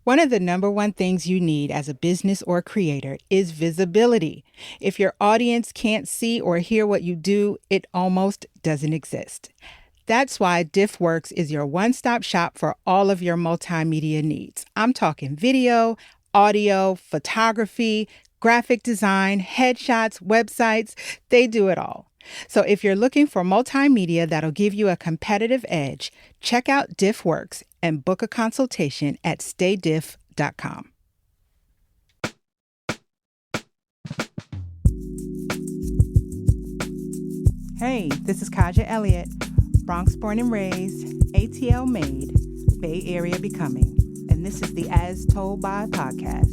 One of the number one things you need as a business or creator is visibility. If your audience can't see or hear what you do, it almost doesn't exist. That's why DiffWorks is your one-stop shop for all of your multimedia needs. I'm talking video, audio, photography, graphic design, headshots, websites. They do it all. So if you're looking for multimedia that'll give you a competitive edge, check out DiffWorks and book a consultation at staydiff.com. Hey, this is Kahja Elliott, Bronx born and raised, ATL made, Bay Area becoming, and this is the As Told By podcast.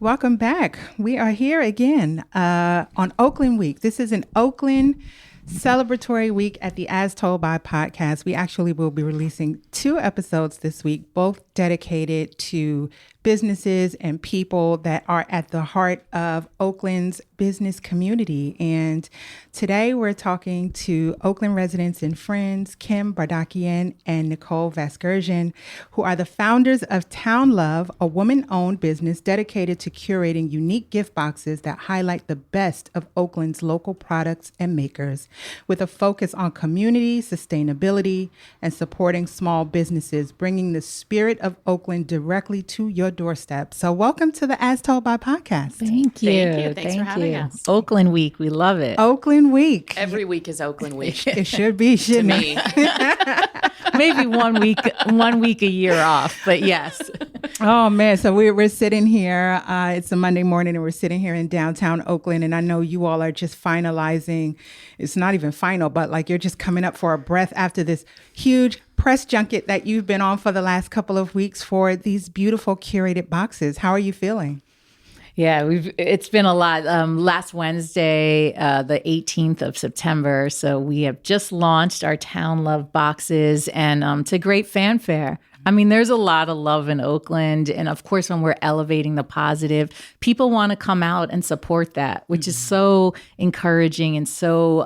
Welcome back. We are here again on Oakland Week. This is an Oakland celebratory week at the As Told By podcast. We actually will be releasing 2 episodes this week, both dedicated to businesses and people that are at the heart of Oakland's business community. And today we're talking to Oakland residents and friends, Kim Bardakian and Nicole Vasgerdsian, who are the founders of Town Love, a woman-owned business dedicated to curating unique gift boxes that highlight the best of Oakland's local products and makers, with a focus on community, sustainability, and supporting small businesses, bringing the spirit of Oakland directly to your doorstep. So welcome to the As Told By podcast. Thank you. Thank you. Thanks for having us. Oakland Week. We love it. Oakland Week. Every week is Oakland Week. It should be, shouldn't to it? me. Maybe one week a year off, but yes. Oh man, so we're sitting here. It's a Monday morning, and we're sitting here in downtown Oakland. And I know you all are just finalizing. It's not even final, but like you're just coming up for a breath after this huge press junket that you've been on for the last couple of weeks for these beautiful curated boxes. How are you feeling? Yeah, it's been a lot. Last Wednesday, the 18th of September. So we have just launched our Town Love boxes, and to great fanfare. I mean, there's a lot of love in Oakland. And of course, when we're elevating the positive, people want to come out and support that, which is so encouraging and so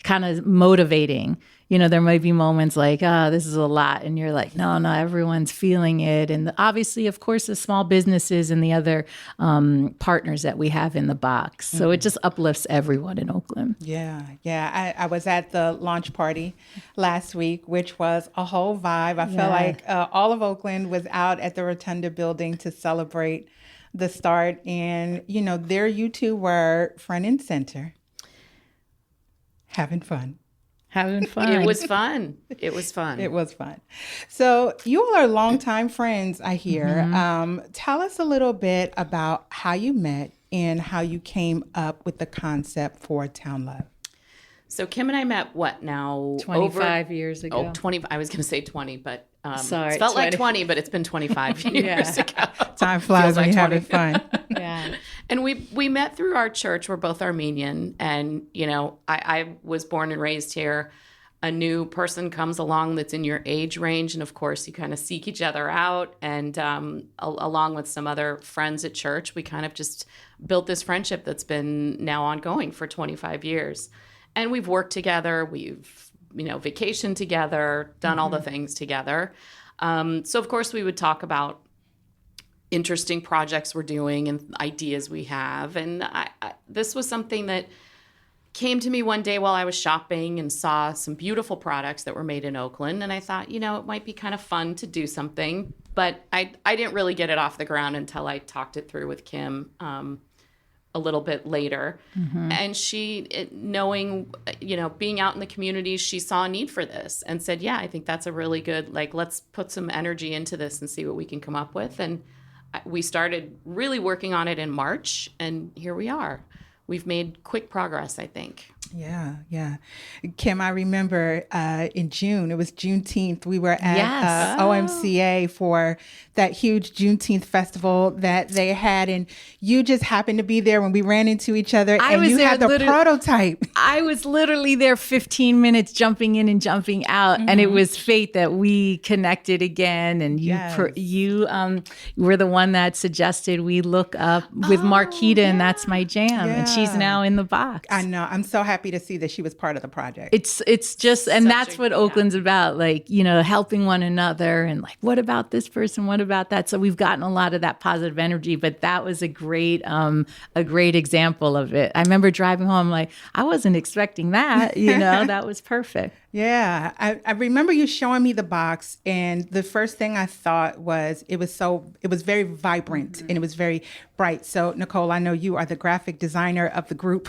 kind of motivating. You know, there might be moments like, this is a lot. And you're like, no, everyone's feeling it. And obviously, of course, the small businesses and the other partners that we have in the box. So it just uplifts everyone in Oakland. Yeah. I was at the launch party last week, which was a whole vibe. I felt like all of Oakland was out at the Rotunda building to celebrate the start. And, you know, there you two were front and center, having fun. It was fun. It was fun. So you all are longtime friends, I hear. Mm-hmm. Tell us a little bit about how you met and how you came up with the concept for Town Love. So Kim and I met, 25 years ago. 20. I was going to say 20, but sorry, it felt 20. like 20, but it's been 25 years ago. Time flies when you're having fun. Yeah. And we met through our church. We're both Armenian. And, you know, I was born and raised here. A new person comes along that's in your age range. And, of course, you kind of seek each other out. And along with some other friends at church, we kind of just built this friendship that's been now ongoing for 25 years. And we've worked together. We've, vacationed together, done all the things together. So, of course, we would talk about interesting projects we're doing and ideas we have. And this was something that came to me one day while I was shopping and saw some beautiful products that were made in Oakland. And I thought, it might be kind of fun to do something. But I didn't really get it off the ground until I talked it through with Kim a little bit later. Mm-hmm. And she, knowing, being out in the community, she saw a need for this and said, yeah, I think that's a really good, let's put some energy into this and see what we can come up with. And we started really working on it in March, and here we are. We've made quick progress, I think. Yeah. Kim, I remember in June, it was Juneteenth, we were at OMCA for that huge Juneteenth festival that they had, and you just happened to be there when we ran into each other, and you had the prototype. I was literally there 15 minutes jumping in and jumping out, and it was fate that we connected again, and you were the one that suggested we look up with Marquita, and That's My Jam, and she's now in the box. I know. I'm so happy happy to see that she was part of the project. It's just, and that's what Oakland's about, like, helping one another and like, what about this person? What about that? So we've gotten a lot of that positive energy, but that was a great example of it. I remember driving home, like, I wasn't expecting that, that was perfect. Yeah. I remember you showing me the box, and the first thing I thought was it was very vibrant and it was very bright. So Nicole, I know you are the graphic designer of the group,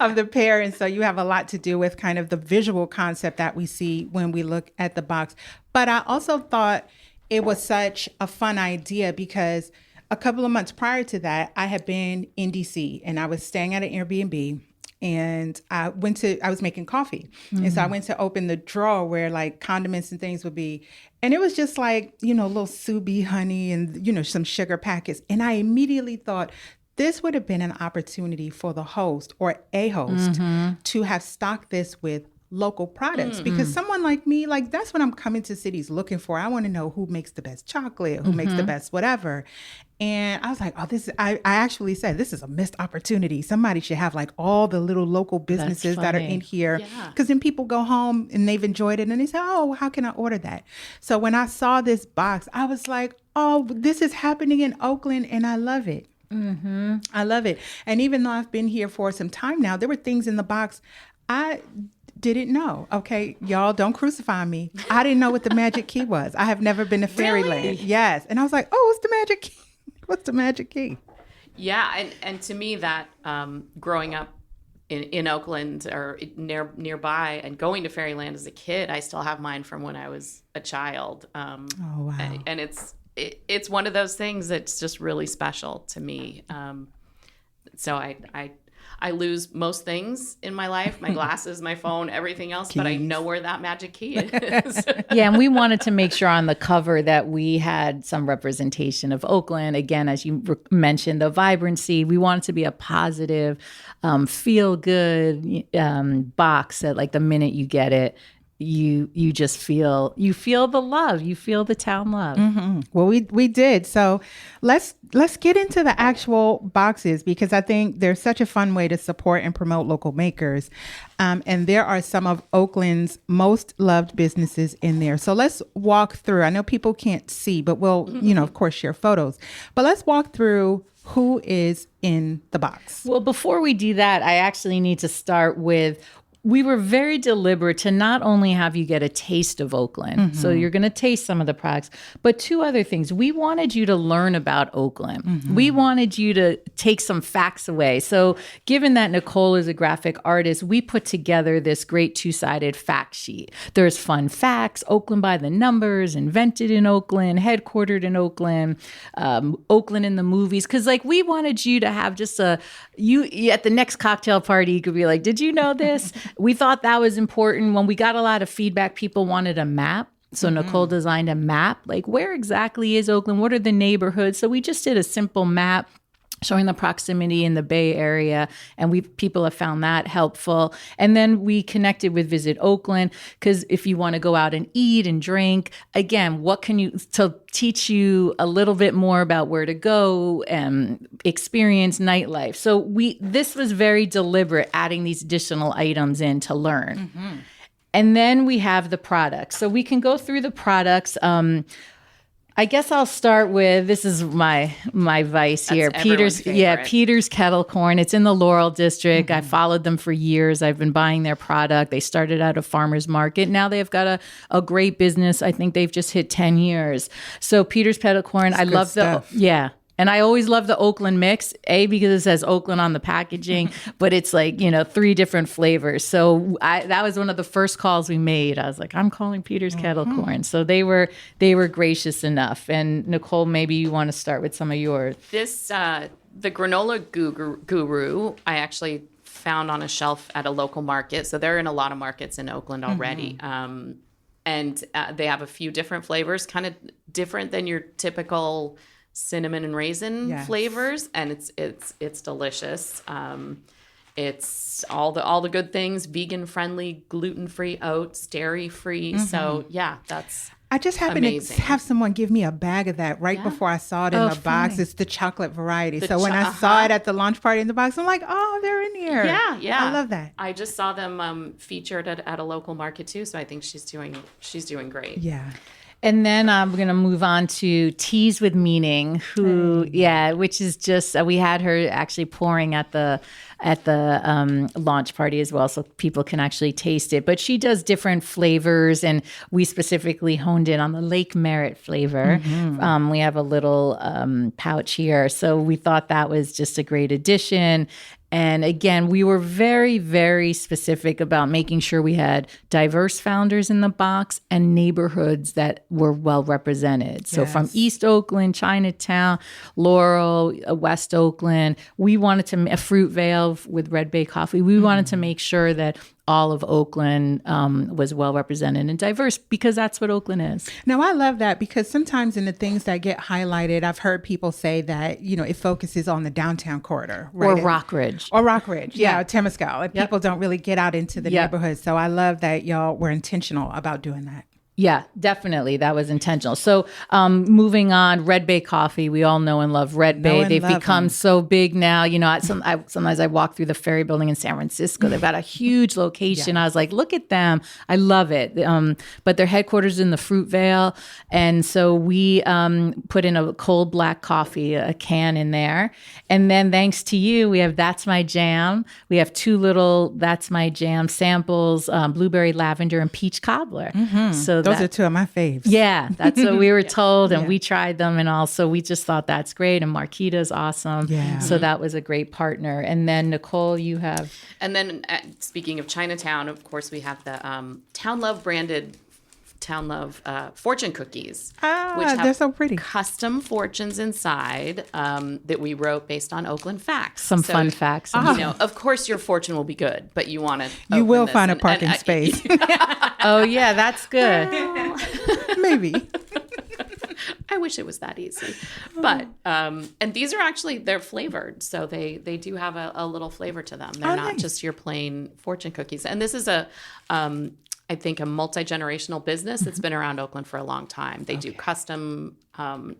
of the pair. And so you have a lot to do with kind of the visual concept that we see when we look at the box. But I also thought it was such a fun idea because a couple of months prior to that, I had been in DC and I was staying at an Airbnb. And I was making coffee. And so I went to open the drawer where like condiments and things would be. And it was just like, little Subi honey and, some sugar packets. And I immediately thought this would have been an opportunity for the host or a host to have stocked this with local products, because someone like me, like that's what I'm coming to cities looking for. I want to know who makes the best chocolate, who makes the best whatever. And I was like, I actually said, this is a missed opportunity. Somebody should have like all the little local businesses that are in here. Because then people go home and they've enjoyed it and they say, oh, how can I order that? So when I saw this box, I was like, oh, this is happening in Oakland and I love it. I love it. And even though I've been here for some time now, there were things in the box I didn't know. Okay, y'all don't crucify me. I didn't know what the magic key was. I have never been to Fairyland. Yes. And I was like, oh, what's the magic key? What's the magic key? Yeah. And to me that growing up in Oakland or nearby and going to Fairyland as a kid, I still have mine from when I was a child. Oh, wow. And it's one of those things that's just really special to me. So I lose most things in my life, my glasses, my phone, everything else, but I know where that magic key is. Yeah, and we wanted to make sure on the cover that we had some representation of Oakland. Again, as you mentioned, the vibrancy. We wanted to be a positive, feel-good box that like the minute you get it, you just feel the love, you feel the town love. Well, we did. So let's get into the actual boxes, because I think they're such a fun way to support and promote local makers. And there are some of Oakland's most loved businesses in there. So let's walk through. I know people can't see, but we'll, of course, share photos. But let's walk through who is in the box. Well, before we do that, I actually need to start with, we were very deliberate to not only have you get a taste of Oakland, so you're going to taste some of the products, but two other things. We wanted you to learn about Oakland. We wanted you to take some facts away. So given that Nicole is a graphic artist, we put together this great two-sided fact sheet. There's fun facts, Oakland by the numbers, invented in Oakland, headquartered in Oakland, Oakland in the movies. Because like we wanted you to have just you at the next cocktail party, you could be like, did you know this? We thought that was important. When we got a lot of feedback, people wanted a map. So Nicole designed a map, like where exactly is Oakland? What are the neighborhoods? So we just did a simple map showing the proximity in the Bay Area, and people have found that helpful. And then we connected with Visit Oakland, because if you want to go out and eat and drink, again, to teach you a little bit more about where to go and experience nightlife. So this was very deliberate, adding these additional items in to learn. And then we have the products. So we can go through the products. I guess I'll start with, this is my vice here. Peter's Kettle Corn. It's in the Laurel District. I followed them for years. I've been buying their product. They started out a farmer's market. Now they've got a great business. I think they've just hit 10 years. So Peter's Kettle Corn, I love and I always love the Oakland mix, because it says Oakland on the packaging, but it's like, 3 different flavors. So that was one of the first calls we made. I was like, I'm calling Peter's Kettle Corn. So they were gracious enough. And Nicole, maybe you want to start with some of yours. This, the granola guru, I actually found on a shelf at a local market. So they're in a lot of markets in Oakland already. And they have a few different flavors, kind of different than your typical cinnamon and raisin flavors, and it's delicious. It's all the good things: vegan friendly, gluten free oats, dairy free. So yeah, that's. I just happened amazing. to have someone give me a bag of that right before I saw it in the box. funny. It's the chocolate variety. So when I saw it at the launch party in the box, I'm like, oh, they're in here. Yeah. I love that. I just saw them featured at a local market too, so I think she's doing great. Yeah. And then we're going to move on to Teas with Meaning, which is just, we had her actually pouring at the launch party as well, so people can actually taste it. But she does different flavors, and we specifically honed in on the Lake Merritt flavor. We have a little pouch here. So we thought that was just a great addition. And again, we were very, very specific about making sure we had diverse founders in the box and neighborhoods that were well represented. So from East Oakland, Chinatown, Laurel, West Oakland, we wanted to, Fruitvale with Red Bay Coffee, we wanted to make sure that all of Oakland was well represented and diverse, because that's what Oakland is. Now, I love that, because sometimes in the things that get highlighted, I've heard people say that, it focuses on the downtown corridor. Right? Or Rockridge. Or Rockridge, or Temescal. And people don't really get out into the neighborhoods. So I love that y'all were intentional about doing that. Yeah, definitely. That was intentional. So moving on, Red Bay Coffee. We all know and love Red Bay. They've become so big now. Sometimes I walk through the Ferry Building in San Francisco. They've got a huge location. I was like, look at them. I love it. But their headquarters is in the Fruitvale. And so we put in a cold black coffee, a can in there. And then thanks to you, we have That's My Jam. We have 2 little That's My Jam samples, blueberry lavender and peach cobbler. So those are 2 of my faves. Yeah, that's what we were told, and we tried them, and also we just thought that's great. And Marquita's awesome. Yeah. So that was a great partner. And then Nicole, you have. And then speaking of Chinatown, of course, we have the Town Love branded Town Love fortune cookies, which have they're so pretty. Custom fortunes inside that we wrote based on Oakland facts. Some fun facts. Of course, your fortune will be good, but you want to. You will find a parking space. Oh yeah, that's good. Maybe. I wish it was that easy, but and these are actually, they're flavored, so they do have a little flavor to them. They're not just your plain fortune cookies. And this is I think a multi-generational business that's been around Oakland for a long time. They do custom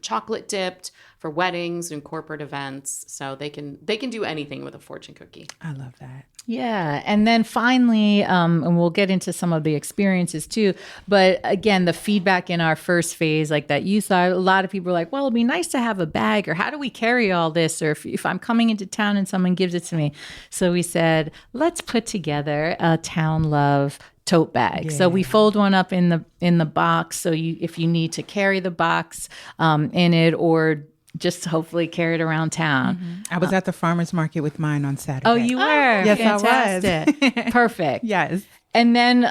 chocolate dipped for weddings and corporate events. So they can do anything with a fortune cookie. I love that. Yeah. And then finally, and we'll get into some of the experiences too, but again, the feedback in our first phase, like that you saw, a lot of people were like, well, it'd be nice to have a bag, or how do we carry all this? Or if I'm coming into town and someone gives it to me. So we said, let's put together a Town Love tote bag. So we fold one up in the box. So if you need to carry the box in it, or just hopefully carry it around town. I was at the farmer's market with mine on Saturday. Oh, you were? Yes, Fantastic. I was. Perfect. Yes. And then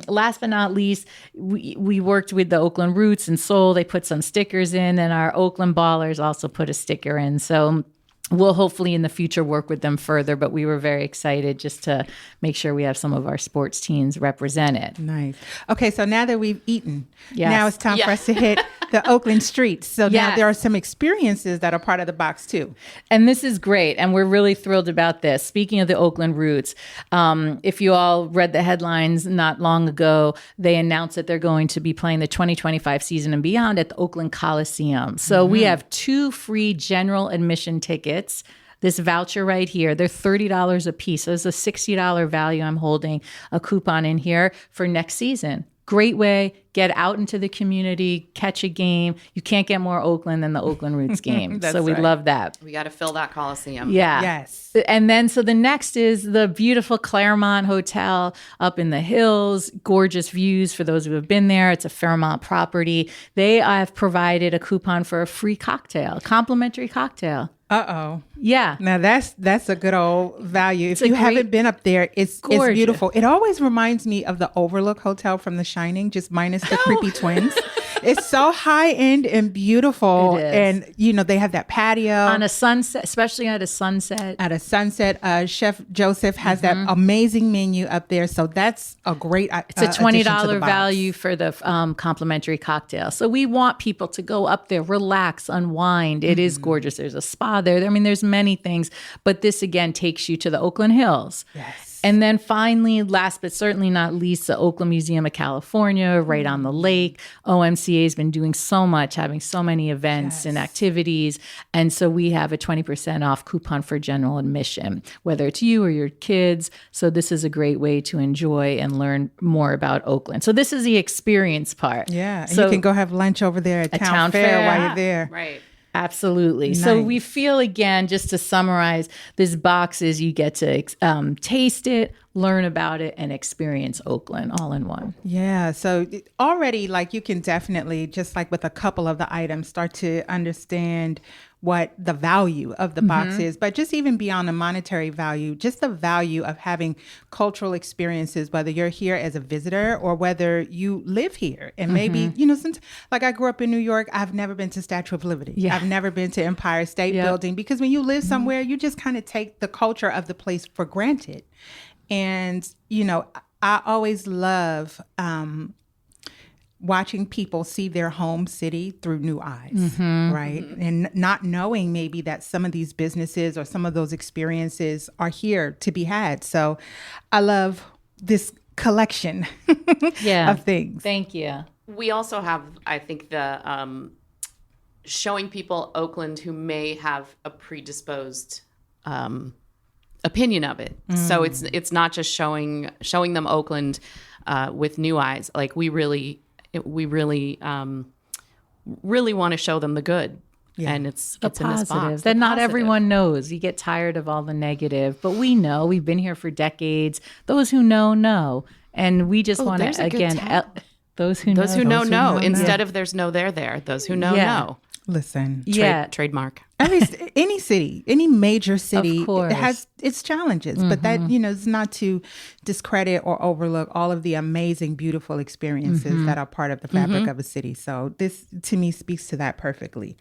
last but not least, we worked with the Oakland Roots and Soul. They put some stickers in, and our Oakland Ballers also put a sticker in. So we'll hopefully in the future work with them further, but we were very excited just to make sure we have some of our sports teams represented. Nice. Okay, so now that we've eaten, now it's time for us to hit the Oakland streets. So now there are some experiences that are part of the box too. And this is great, and we're really thrilled about this. Speaking of the Oakland Roots, if you all read the headlines not long ago, they announced that they're going to be playing the 2025 season and beyond at the Oakland Coliseum. So we have 2 free general admission tickets. This voucher right here, they're $30 a piece. So it's a $60 value. I'm holding a coupon in here for next season. Great way, get out into the community, catch a game. You can't get more Oakland than the Oakland Roots game. So we love that. We got to fill that Coliseum. Yeah. Yes. And then, so the next is the beautiful Claremont Hotel up in the hills. Gorgeous views for those who have been there. It's a Fairmont property. They have provided a coupon for a free cocktail, complimentary cocktail. Uh-oh. Yeah. Now that's a good old value. If you haven't been up there, it's beautiful. It always reminds me of the Overlook Hotel from The Shining, just minus the creepy twins. It's so high end and beautiful. It is. And they have that patio. On a sunset, especially at a sunset. At a sunset, Chef Joseph has that amazing menu up there. So that's a great It's a $20 value for the complimentary cocktail. So we want people to go up there, relax, unwind. It is gorgeous. There's a spa there. I mean, there's many things. But this, again, takes you to the Oakland Hills. Yes. And then finally, last but certainly not least, the Oakland Museum of California, right on the lake. OMCA has been doing so much, having so many events and activities. And so we have a 20% off coupon for general admission, whether it's you or your kids. So this is a great way to enjoy and learn more about Oakland. So this is the experience part. Yeah. So you can go have lunch over there at Town Fair while you're there. Right. Absolutely. Nice. So we feel, again, just to summarize, this box is you get to taste it, learn about it, and experience Oakland all in one. Yeah. So already, like, you can definitely, just like with a couple of the items, start to understand what the value of the box is, but just even beyond the monetary value, just the value of having cultural experiences, whether you're here as a visitor or whether you live here. And maybe, you know, since, like, I grew up in New York, I've never been to Statue of Liberty. Yeah. I've never been to Empire State Building, because when you live somewhere, you just kind of take the culture of the place for granted. And, you know, I always love watching people see their home city through new eyes, right? And not knowing maybe that some of these businesses or some of those experiences are here to be had. So I love this collection of things. Thank you. We also have, I think, the showing people Oakland who may have a predisposed opinion of it. So it's not just showing them Oakland with new eyes. Like, we really want to show them the good. And it's the positive in this box. That not everyone knows. You get tired of all the negative, but we know. We've been here for decades. Those who know. And we just want to, again, those who know. Instead of there's no there there. Those who know. Listen. Trademark. At least any city, any major city, it has its challenges, but that, you know, is not to discredit or overlook all of the amazing, beautiful experiences that are part of the fabric of a city. So this, to me, speaks to that perfectly.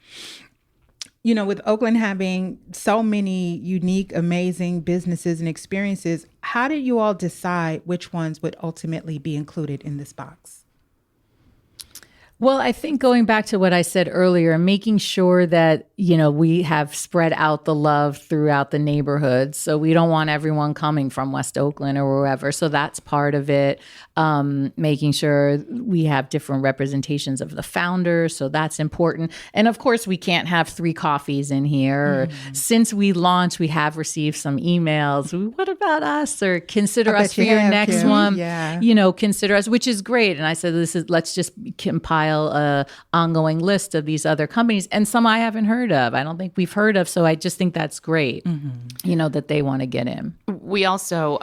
You know, with Oakland having so many unique, amazing businesses and experiences, how did you all decide which ones would ultimately be included in this box? Well, I think going back to what I said earlier, making sure that, you know, we have spread out the love throughout the neighborhood. So we don't want everyone coming from West Oakland or wherever. So that's part of it. Making sure we have different representations of the founders. So that's important. And of course, we can't have 3 coffees in here. Since we launched, we have received some emails. What about us? Or consider us for your next one. Yeah. You know, consider us, which is great. And I said, let's just compile a ongoing list of these other companies, and some I haven't heard of. I don't think we've heard of. So I just think that's great, you know, that they want to get in. We also,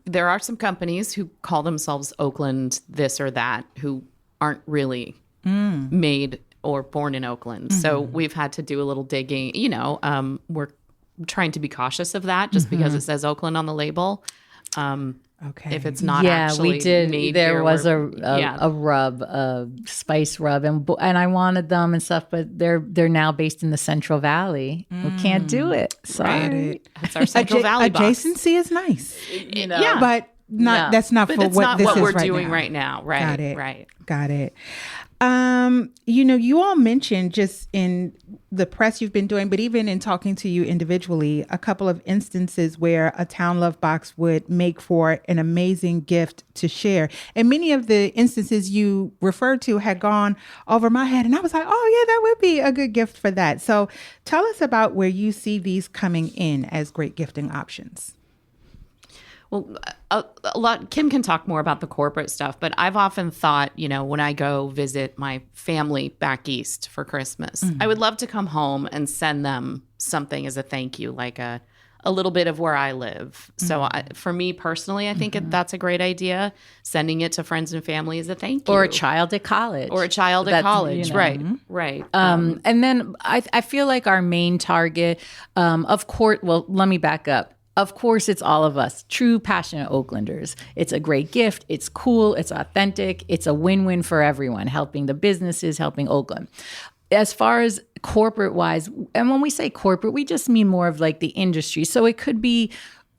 there are some companies who call themselves Oakland this or that, who aren't really made or born in Oakland. So we've had to do a little digging. You know, we're trying to be cautious of that just because it says Oakland on the label. Okay. If it's not actually we did. made there here, was a rub, a spice rub, and I wanted them and stuff, but they're now based in the Central Valley. We can't do it. Sorry, right. It's our Central Valley box. Adjacency is nice, you know. But not. That's not for what this is we're right doing now. right now. Right. Got it. Right. Got it. You know, you all mentioned just in the press you've been doing, but even in talking to you individually, a couple of instances where a Town Love box would make for an amazing gift to share. And many of the instances you referred to had gone over my head. And I was like, oh, yeah, that would be a good gift for that. So tell us about where you see these coming in as great gifting options. Well, a lot. Kim can talk more about the corporate stuff, but I've often thought, you know, when I go visit my family back east for Christmas, I would love to come home and send them something as a thank you, like a little bit of where I live. So for me personally, I think that's a great idea. Sending it to friends and family as a thank you. Or a child at college. You know. Right. And then I feel like our main target, of course, well, let me back up. Of course, it's all of us, true passionate Oaklanders. It's a great gift. It's cool. It's authentic. It's a win-win for everyone, helping the businesses, helping Oakland. As far as corporate-wise, and when we say corporate, we just mean more of like the industry. So it could be,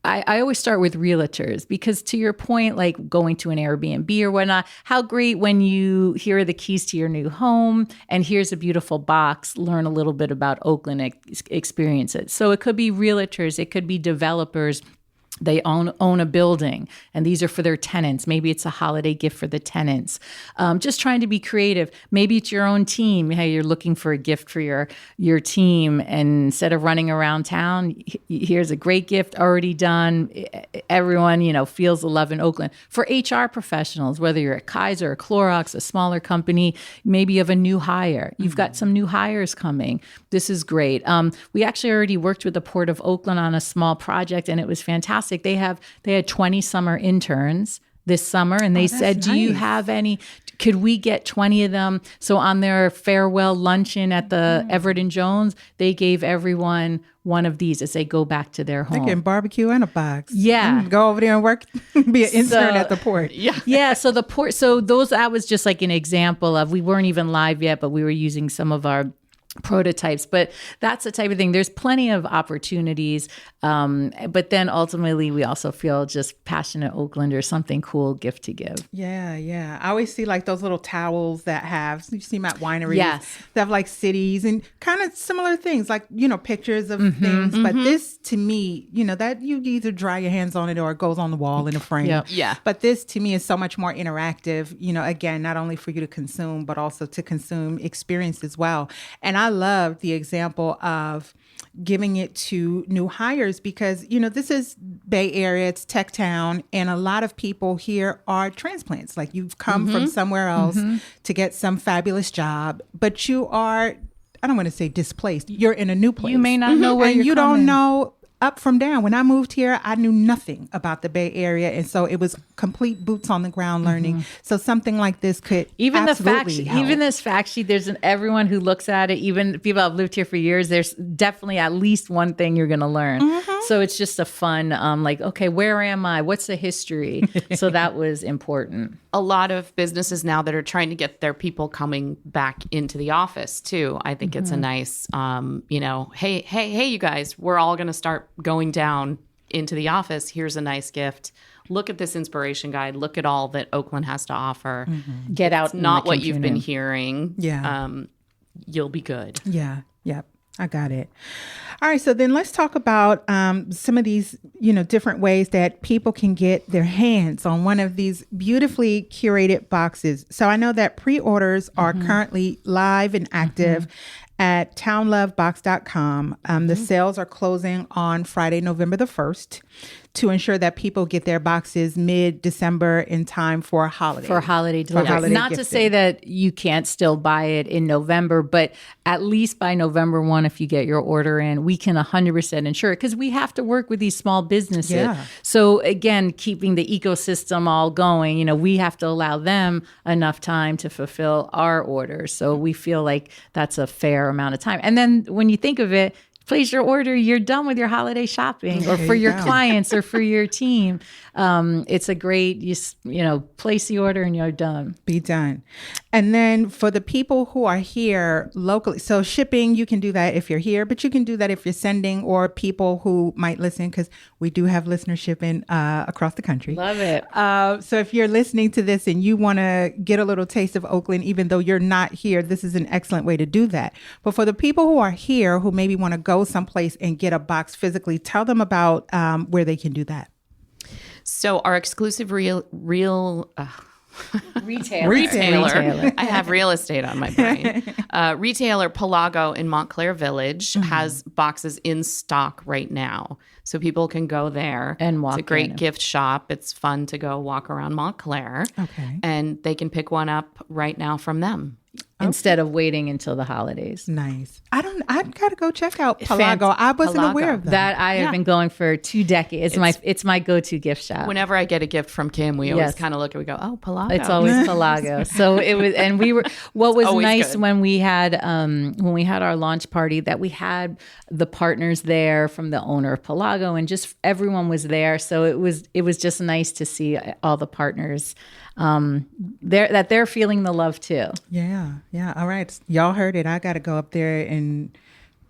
I always start with realtors, because to your point, like going to an Airbnb or whatnot, how great when you hear the keys to your new home and here's a beautiful box, learn a little bit about Oakland, experience it. So it could be realtors, it could be developers, They own a building, and these are for their tenants. Maybe it's a holiday gift for the tenants. Just trying to be creative. Maybe it's your own team. Hey, you're looking for a gift for your team, and instead of running around town, here's a great gift already done. Everyone, feels the love in Oakland. For HR professionals, whether you're at Kaiser or Clorox, a smaller company, maybe you have a new hire. You've got some new hires coming. This is great. We actually already worked with the Port of Oakland on a small project, and it was fantastic. They had 20 summer interns this summer, and they said, do you have any? Could we get 20 of them? So on their farewell luncheon at the Everett and Jones, they gave everyone one of these as they go back to their home. They're getting barbecue and a box. Yeah. Go over there and work, be an intern at the port. Yeah. Yeah. So the port, that was just like an example of, we weren't even live yet, but we were using some of our prototypes, but that's the type of thing. There's plenty of opportunities. But then ultimately we also feel just passionate Oaklanders, something cool gift to give. Yeah. Yeah. I always see like those little towels that you see them at wineries. Yes. That have like cities and kind of similar things, like, pictures of things. But this to me, that you either dry your hands on it or it goes on the wall in a frame. Yep. Yeah. But this to me is so much more interactive, again, not only for you to consume, but also to consume experience as well. And I love the example of giving it to new hires because, this is Bay Area, it's tech town, and a lot of people here are transplants. Like you've come from somewhere else to get some fabulous job, but you are, I don't want to say displaced. You're in a new place. You may not know where and you're you coming. don't know up from down. When I moved here, I knew nothing about the Bay Area. And so it was complete boots on the ground learning. So something like this could absolutely help. Even this fact sheet, there's everyone who looks at it, even people have lived here for years, there's definitely at least one thing you're going to learn. So it's just a fun, okay, where am I? What's the history? So that was important. A lot of businesses now that are trying to get their people coming back into the office too. I think it's a nice, hey, you guys, we're all going to start going down into the office. Here's a nice gift. Look at this inspiration guide. Look at all that Oakland has to offer. Get out. It's not what you've been hearing. Yeah. You'll be good. Yeah. Yep. I got it. All right. So then let's talk about some of these, different ways that people can get their hands on one of these beautifully curated boxes. So I know that pre-orders are currently live and active at townlovebox.com. The sales are closing on Friday, November the 1st to ensure that people get their boxes mid-December in time for holiday. For holiday delivery. Not to say that you can't still buy it in November, but at least by November 1, if you get your order in, we can 100% ensure it because we have to work with these small businesses. Yeah. So again, keeping the ecosystem all going, we have to allow them enough time to fulfill our orders. So we feel like that's a fair amount of time. And then when you think of it, place your order, you're done with your holiday shopping or for your clients or for your team. It's a great, place the order and you're done. Be done. And then for the people who are here locally, so shipping, you can do that if you're here, but you can do that if you're sending or people who might listen because we do have listenership across the country. Love it. So if you're listening to this and you want to get a little taste of Oakland, even though you're not here, this is an excellent way to do that. But for the people who are here who maybe want to go someplace and get a box physically, tell them about where they can do that. So our exclusive retailer. I have real estate on my brain. Retailer Pelago in Montclair Village has boxes in stock right now. So people can go there. And walk in. It's a great gift shop. It's fun to go walk around Montclair. Okay. And they can pick one up right now from them. Instead of waiting until the holidays. Nice. I've got to go check out Pelago. I wasn't aware of that. That I have been going for 2 decades. It's my go-to gift shop. Whenever I get a gift from Kim, we always kind of look and we go, oh, Pelago. It's always Pelago. So it was, and we were, what was nice good. when we had our launch party that we had the partners there from the owner of Pelago and just everyone was there. So it was just nice to see all the partners they're feeling the love too. Yeah. All right. Y'all heard it. I got to go up there and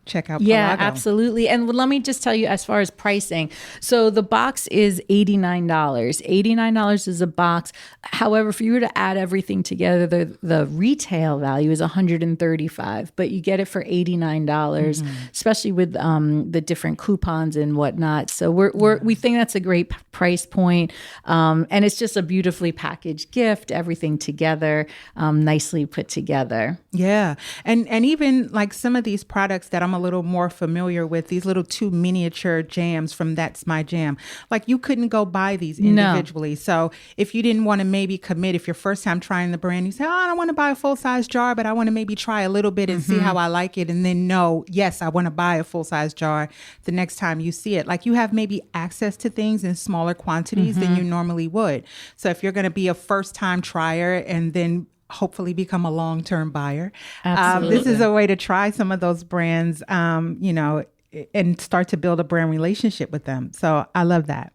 check out Yeah, Pelago. absolutely. And let me just tell you, as far as pricing, so the box is $89. $89 is a box. However, if you were to add everything together, the retail value is $135, but you get it for $89, especially with the different coupons and whatnot. So we think that's a great price point. And it's just a beautifully packaged gift, everything together, nicely put together. Yeah. And even like some of these products that I'm a little more familiar with, these little 2 miniature jams from That's My Jam, like you couldn't go buy these individually. No. So if you didn't want to maybe commit, if your first time trying the brand, you say, oh, I don't want to buy a full-size jar, but I want to maybe try a little bit and see how I like it. And then yes, I want to buy a full-size jar the next time you see it. Like you have maybe access to things in smaller quantities than you normally would. So if you're going to be a first-time trier and then hopefully become a long-term buyer. This is a way to try some of those brands, and start to build a brand relationship with them. So I love that.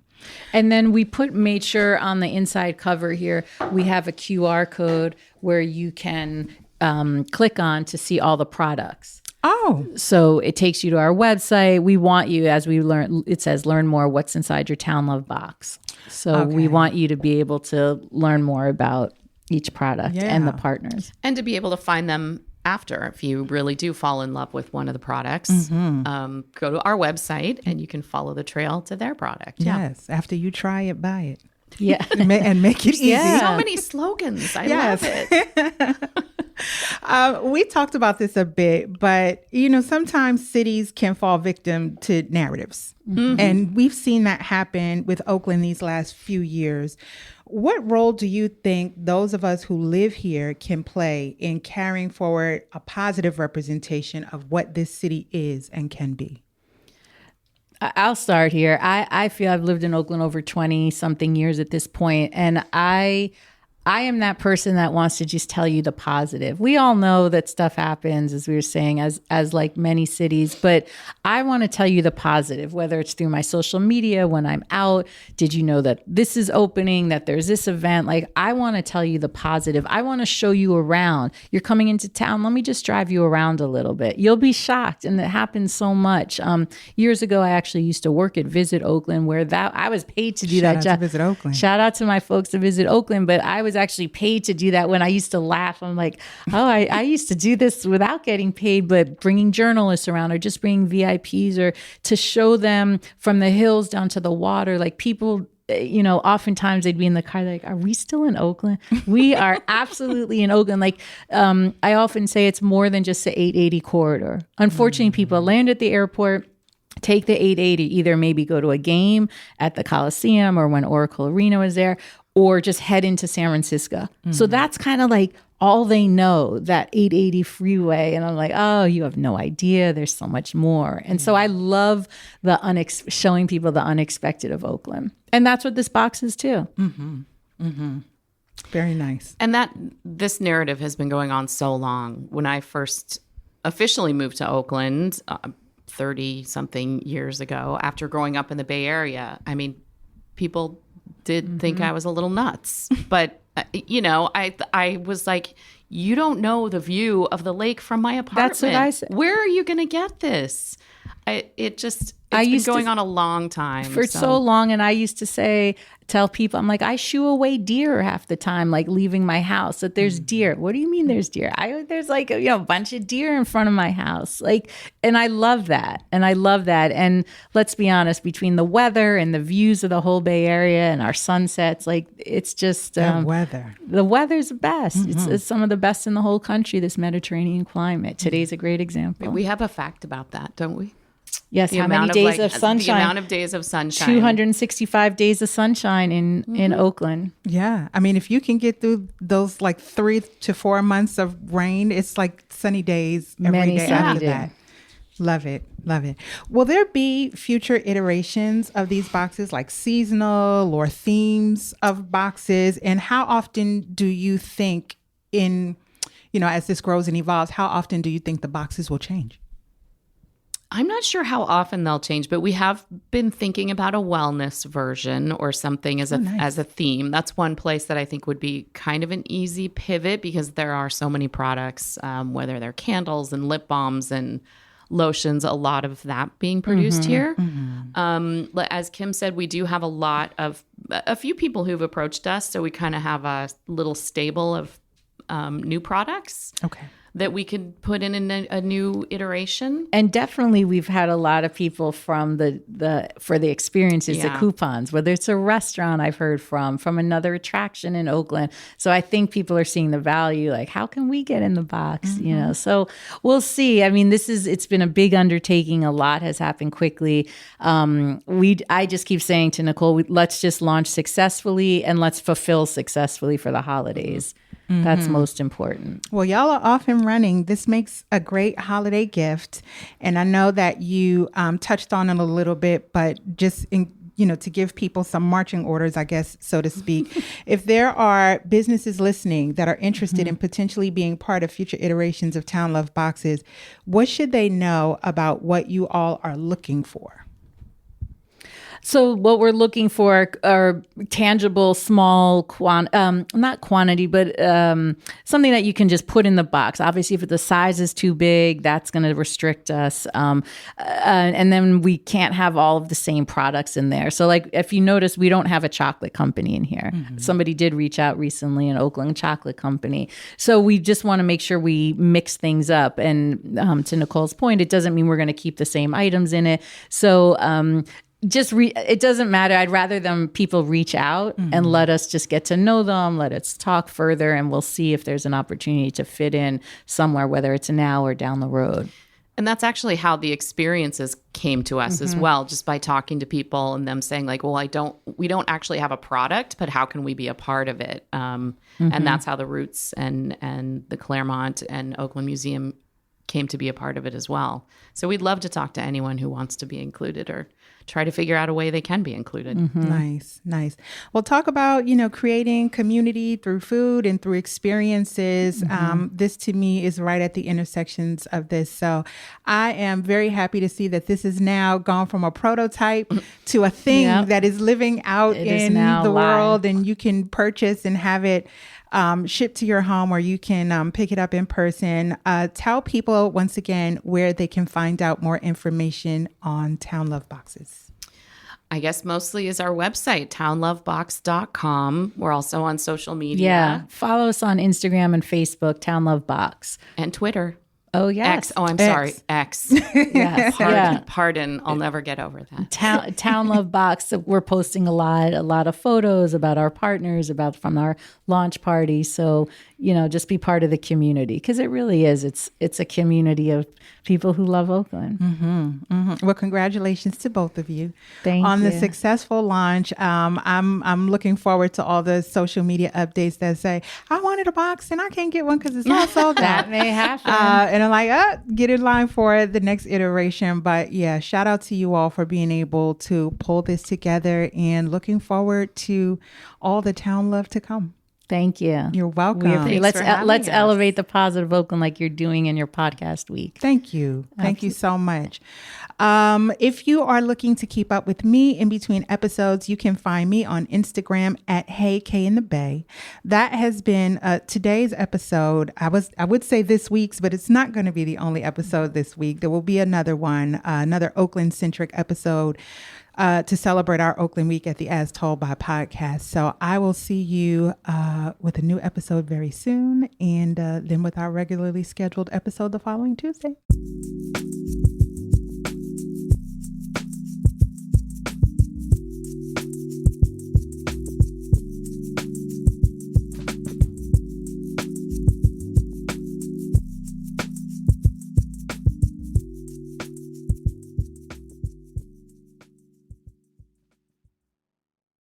And then we made sure on the inside cover here, we have a QR code where you can click on to see all the products. Oh. So it takes you to our website. We want you, as we learn, it says learn more what's inside your Town Love box. So we want you to be able to learn more about each product and the partners. And to be able to find them after, if you really do fall in love with one of the products, go to our website and you can follow the trail to their product. Yes. After you try it, buy it. Yeah. And make it easy. Yeah. So many slogans. I love it. We talked about this a bit, but sometimes cities can fall victim to narratives. And we've seen that happen with Oakland these last few years. What role do you think those of us who live here can play in carrying forward a positive representation of what this city is and can be? I'll start here. I feel I've lived in Oakland over 20 something years at this point, and I am that person that wants to just tell you the positive. We all know that stuff happens, as we were saying, as like many cities, but I want to tell you the positive, whether it's through my social media, when I'm out. Did you know that this is opening, that there's this event? Like, I want to tell you the positive. I want to show you around. You're coming into town. Let me just drive you around a little bit. You'll be shocked. And it happens so much. Years ago, I actually used to work at Visit Oakland, where I was paid to do that job. Shout out to Visit Oakland. Shout out to my folks at Visit Oakland, but I was actually paid to do that. When I used to laugh, I'm like, oh, I used to do this without getting paid, but bringing journalists around or just bringing VIPs or to show them from the hills down to the water. Like people, oftentimes they'd be in the car, like, are we still in Oakland? We are absolutely in Oakland. Like, I often say it's more than just the 880 corridor. Unfortunately, people land at the airport, take the 880, either maybe go to a game at the Coliseum or when Oracle Arena was there, or just head into San Francisco. So that's kind of like all they know, that 880 freeway. And I'm like, oh, you have no idea. There's so much more. And so I love showing people the unexpected of Oakland. And that's what this box is too. Very nice. And this narrative has been going on so long. When I first officially moved to Oakland 30-something years ago, after growing up in the Bay Area, I mean, people did think I was a little nuts. But, I was like, you don't know the view of the lake from my apartment. That's what I said. Where are you going to get this? It's been going on a long time. For so long. And I used to tell people, I'm like, I shoo away deer half the time, like leaving my house, that there's deer. What do you mean there's deer? There's like, a bunch of deer in front of my house. Like, and I love that. And let's be honest, between the weather and the views of the whole Bay Area and our sunsets, like it's just, the weather. The weather's the best. It's some of the best in the whole country, this Mediterranean climate. Today's a great example. We have a fact about that, don't we? Yes, how many days of sunshine? The amount of days of sunshine. 265 days of sunshine in Oakland. Yeah. I mean, if you can get through those like 3 to 4 months of rain, it's like sunny days every day after that. Love it. Love it. Will there be future iterations of these boxes, like seasonal or themes of boxes? And how often do you think as this grows and evolves, how often do you think the boxes will change? I'm not sure how often they'll change, but we have been thinking about a wellness version or something as a theme. That's one place that I think would be kind of an easy pivot, because there are so many products, whether they're candles and lip balms and lotions, a lot of that being produced here. As Kim said, we do have a few people who've approached us. So we kind of have a little stable of new products. Okay. That we could put in a new iteration. And definitely we've had a lot of people from for the experiences, the coupons, whether it's a restaurant I've heard from another attraction in Oakland. So I think people are seeing the value, like, how can we get in the box? You know, so we'll see. I mean, it's been a big undertaking. A lot has happened quickly. I just keep saying to Nicole, let's just launch successfully and let's fulfill successfully for the holidays. That's most important. Well, y'all are off and running. This makes a great holiday gift. And I know that you touched on it a little bit, but just to give people some marching orders, I guess, so to speak. If there are businesses listening that are interested in potentially being part of future iterations of Town Love Boxes, what should they know about what you all are looking for? So what we're looking for are tangible, small, not quantity, but something that you can just put in the box. Obviously, if the size is too big, that's going to restrict us. And then we can't have all of the same products in there. So like, if you notice, we don't have a chocolate company in here. Somebody did reach out recently, an Oakland chocolate company. So we just want to make sure we mix things up. And to Nicole's point, it doesn't mean we're going to keep the same items in it. So it doesn't matter. I'd rather people reach out and let us just get to know them, let us talk further, and we'll see if there's an opportunity to fit in somewhere, whether it's now or down the road. And that's actually how the experiences came to us as well, just by talking to people and them saying like, well, we don't actually have a product, but how can we be a part of it? And that's how the Roots and the Claremont and Oakland Museum came to be a part of it as well. So we'd love to talk to anyone who wants to be included or try to figure out a way they can be included. Nice. Well, talk about, creating community through food and through experiences. This to me is right at the intersections of this. So I am very happy to see that this has now gone from a prototype to a thing that is living out in the world, and you can purchase and have it shipped to your home, or you can pick it up in person. Tell people once again where they can find out more information on Town Love Boxes. I guess mostly is our website, townlovebox.com. We're also on social media. Yeah. Follow us on Instagram and Facebook, Town Love Box. And Twitter. Oh, yes. X. Oh, I'm sorry. X. Yes. Pardon. I'll never get over that. Town Love Box. We're posting a lot of photos about our partners, from our launch party. So, just be part of the community, because it really is. It's a community of people who love Oakland. Well, congratulations to both of you on the successful launch. I'm looking forward to all the social media updates that say, I wanted a box and I can't get one because it's not sold out. That may happen. And I'm like, get in line for the next iteration. But yeah, shout out to you all for being able to pull this together, and looking forward to all the town love to come. Thank you. You're welcome. Let's elevate the positive Oakland like you're doing in your podcast week. Thank you. Thank you so much. If you are looking to keep up with me in between episodes, you can find me on Instagram at Hey K in the Bay. That has been today's episode. I would say this week's, but it's not going to be the only episode this week. There will be another one, another Oakland-centric episode to celebrate our Oakland week at the As Told by podcast. So I will see you with a new episode very soon, and then with our regularly scheduled episode the following Tuesday.